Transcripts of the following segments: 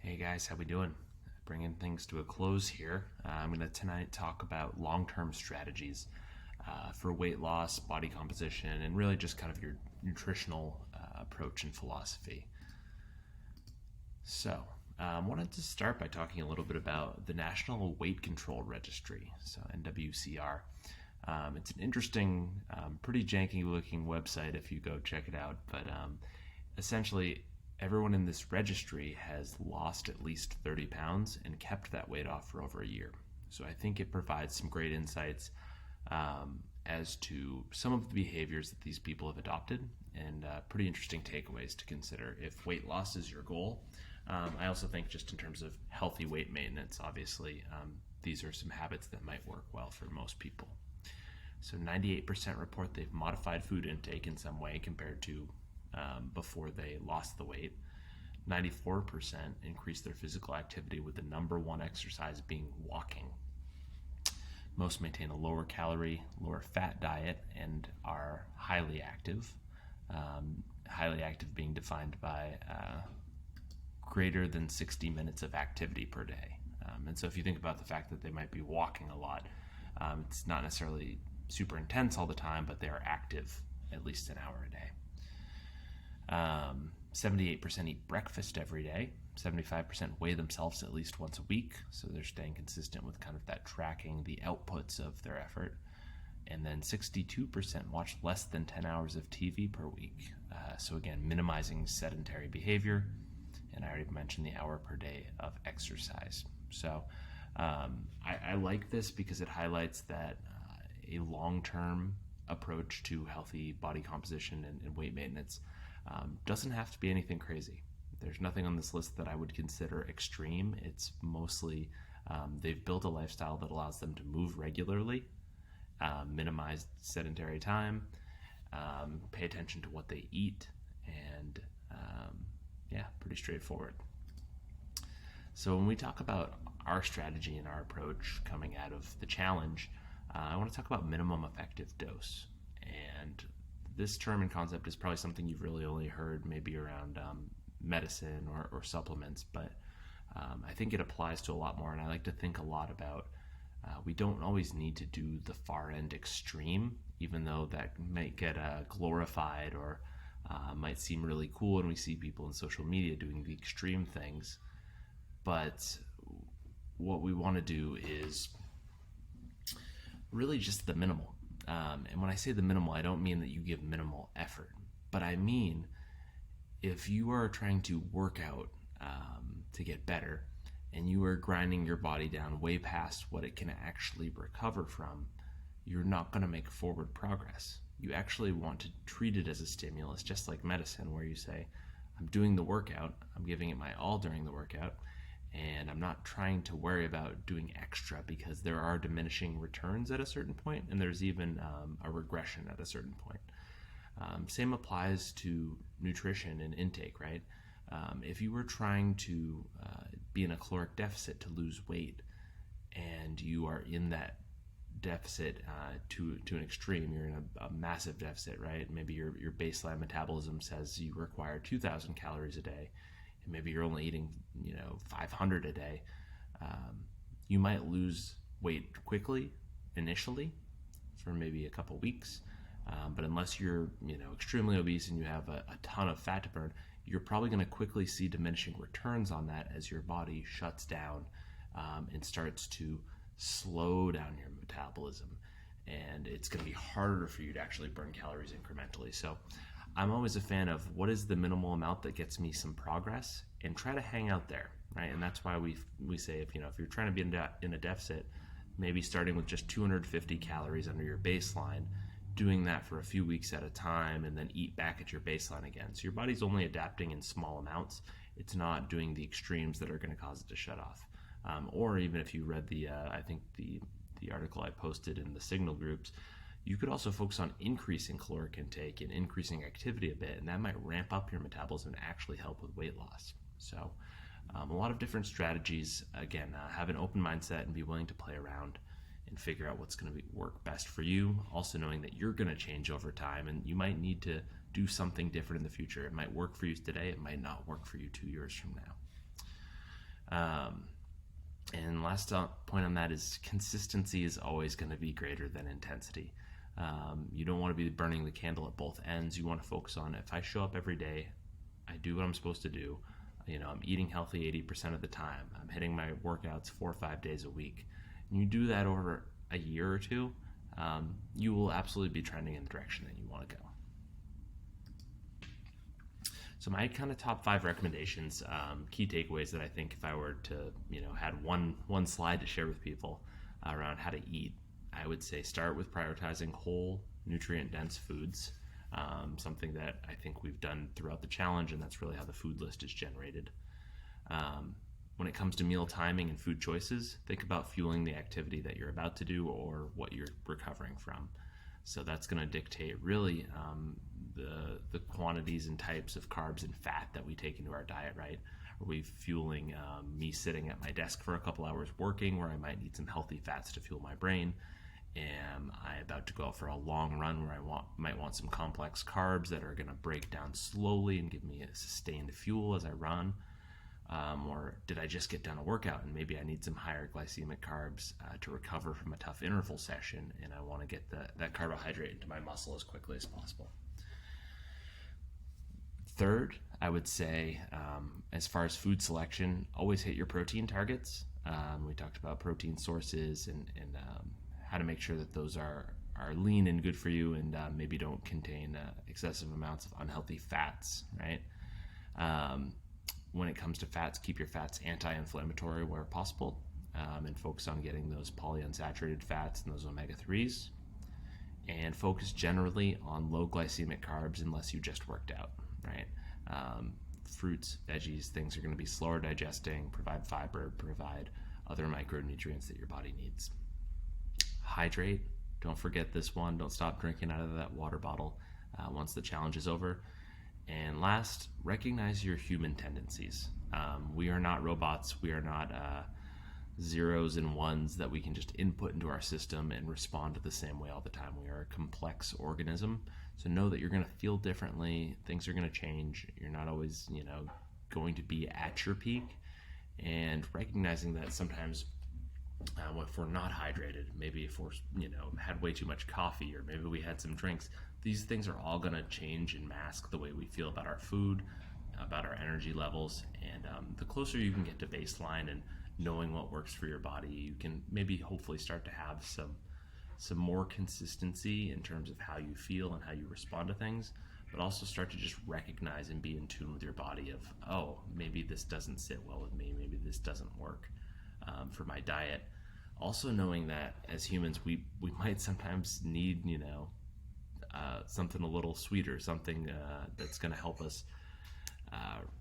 Hey guys, how we doing? Bringing things to a close here. I'm going to tonight talk about long-term strategies for weight loss, body composition, and really just kind of your nutritional approach and philosophy. So, wanted to start by talking a little bit about the National Weight Control Registry, so NWCR. It's an interesting, pretty janky looking website if you go check it out, but essentially everyone in this registry has lost at least 30 pounds and kept that weight off for over a year. So I think it provides some great insights as to some of the behaviors that these people have adopted and pretty interesting takeaways to consider if weight loss is your goal. I also think just in terms of healthy weight maintenance, obviously, these are some habits that might work well for most people. So 98% report they've modified food intake in some way compared to before they lost the weight. 94% increased their physical activity, with the number one exercise being walking. Most maintain a lower calorie, lower fat diet and are highly active. Highly active being defined by greater than 60 minutes of activity per day. And so if you think about the fact that they might be walking a lot, it's not necessarily super intense all the time, but they are active at least an hour a day. 78% eat breakfast every day. 75% weigh themselves at least once a week, so they're staying consistent with kind of that tracking the outputs of their effort. And then 62% watch less than 10 hours of TV per week. So again, minimizing sedentary behavior. And I already mentioned the hour per day of exercise. So I like this because it highlights that a long-term approach to healthy body composition and weight maintenance doesn't have to be anything crazy. There's nothing on this list that I would consider extreme. It's mostly they've built a lifestyle that allows them to move regularly, minimize sedentary time, pay attention to what they eat, and pretty straightforward. So when we talk about our strategy and our approach coming out of the challenge, I want to talk about minimum effective dose. And this term and concept is probably something you've really only heard maybe around medicine or supplements, but I think it applies to a lot more. And I like to think a lot about we don't always need to do the far end extreme, even though that might get glorified or might seem really cool when we see people in social media doing the extreme things. But what we want to do is really just the minimal. And when I say the minimal, I don't mean that you give minimal effort, but I mean if you are trying to work out to get better and you are grinding your body down way past what it can actually recover from, you're not going to make forward progress. You actually want to treat it as a stimulus, just like medicine, where you say, I'm doing the workout, I'm giving it my all during the workout, and I'm not trying to worry about doing extra because there are diminishing returns at a certain point, and there's even a regression at a certain point. Same applies to nutrition and intake, right? If you were trying to be in a caloric deficit to lose weight, and you are in that deficit to an extreme, you're in a massive deficit, right? Maybe your baseline metabolism says you require 2,000 calories a day, and maybe you're only eating 500 a day. You might lose weight quickly initially for maybe a couple weeks, but unless you're extremely obese and you have a ton of fat to burn, you're probably going to quickly see diminishing returns on that as your body shuts down and starts to slow down your metabolism, and it's going to be harder for you to actually burn calories incrementally. So I'm always a fan of what is the minimal amount that gets me some progress, and try to hang out there, right? And that's why we say if you're trying to be in a deficit, maybe starting with just 250 calories under your baseline, doing that for a few weeks at a time, and then eat back at your baseline again. So your body's only adapting in small amounts. It's not doing the extremes that are going to cause it to shut off. Or even if you read the article I posted in the Signal groups, you could also focus on increasing caloric intake and increasing activity a bit, and that might ramp up your metabolism and actually help with weight loss. So a lot of different strategies. Again, have an open mindset and be willing to play around and figure out what's going to work best for you. Also knowing that you're going to change over time, and you might need to do something different in the future. It might work for you today, it might not work for you 2 years from now. Um, and last point on that is consistency is always going to be greater than intensity. You don't want to be burning the candle at both ends. You want to focus on, if I show up every day, I do what I'm supposed to do. I'm eating healthy 80% of the time. I'm hitting my workouts 4 or 5 days a week. And you do that over a year or two, you will absolutely be trending in the direction that you want to go. So my kind of top 5 recommendations, key takeaways that I think if I were to, had one slide to share with people around how to eat, I would say start with prioritizing whole, nutrient-dense foods, something that I think we've done throughout the challenge, and that's really how the food list is generated. When it comes to meal timing and food choices, think about fueling the activity that you're about to do or what you're recovering from. So that's going to dictate really the quantities and types of carbs and fat that we take into our diet, right? Are we fueling me sitting at my desk for a couple hours working, where I might need some healthy fats to fuel my brain? Am I about to go out for a long run where I might want some complex carbs that are going to break down slowly and give me a sustained fuel as I run? Or did I just get done a workout and maybe I need some higher glycemic carbs to recover from a tough interval session, and I want to get that carbohydrate into my muscle as quickly as possible? Third, I would say, as far as food selection, always hit your protein targets. We talked about protein sources and how to make sure that those are lean and good for you, and maybe don't contain excessive amounts of unhealthy fats, right? When it comes to fats, keep your fats anti-inflammatory where possible, and focus on getting those polyunsaturated fats and those omega-3s, and focus generally on low glycemic carbs unless you just worked out, right? Fruits, veggies, things are going to be slower digesting, provide fiber, provide other micronutrients that your body needs. Hydrate. Don't forget this one. Don't stop drinking out of that water bottle once the challenge is over. And last, recognize your human tendencies. We are not robots. We are not zeros and ones that we can just input into our system and respond to the same way all the time. We are a complex organism. So know that you're going to feel differently. Things are going to change. You're not always, going to be at your peak. And recognizing that sometimes if we're not hydrated, maybe if we're, had way too much coffee, or maybe we had some drinks, these things are all going to change and mask the way we feel about our food, about our energy levels. And the closer you can get to baseline and knowing what works for your body, you can maybe hopefully start to have some more consistency in terms of how you feel and how you respond to things, but also start to just recognize and be in tune with your body of, oh, maybe this doesn't sit well with me, maybe this doesn't work for my diet. Also knowing that as humans, we might sometimes need, something a little sweeter, something that's going to help us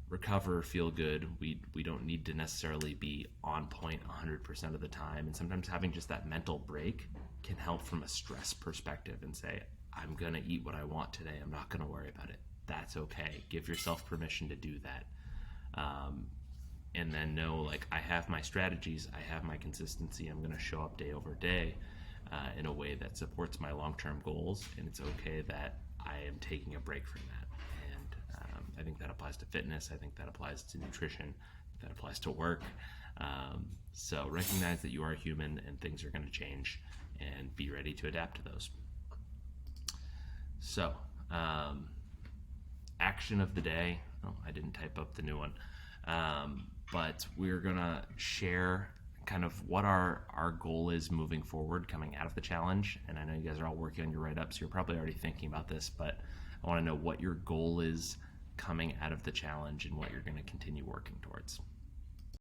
recover, feel good. We don't need to necessarily be on point 100% of the time. And sometimes having just that mental break can help from a stress perspective and say, I'm going to eat what I want today. I'm not going to worry about it. That's okay. Give yourself permission to do that. And then know, I have my strategies, I have my consistency. I'm going to show up day over day in a way that supports my long-term goals, and it's okay that I am taking a break from that. And I think that applies to fitness. I think that applies to nutrition. That applies to work. So recognize that you are human and things are going to change, and be ready to adapt to those. So, action of the day. Oh, I didn't type up the new one. But we're going to share kind of what our goal is moving forward coming out of the challenge. And I know you guys are all working on your write-ups. You're probably already thinking about this, but I want to know what your goal is coming out of the challenge and what you're going to continue working towards.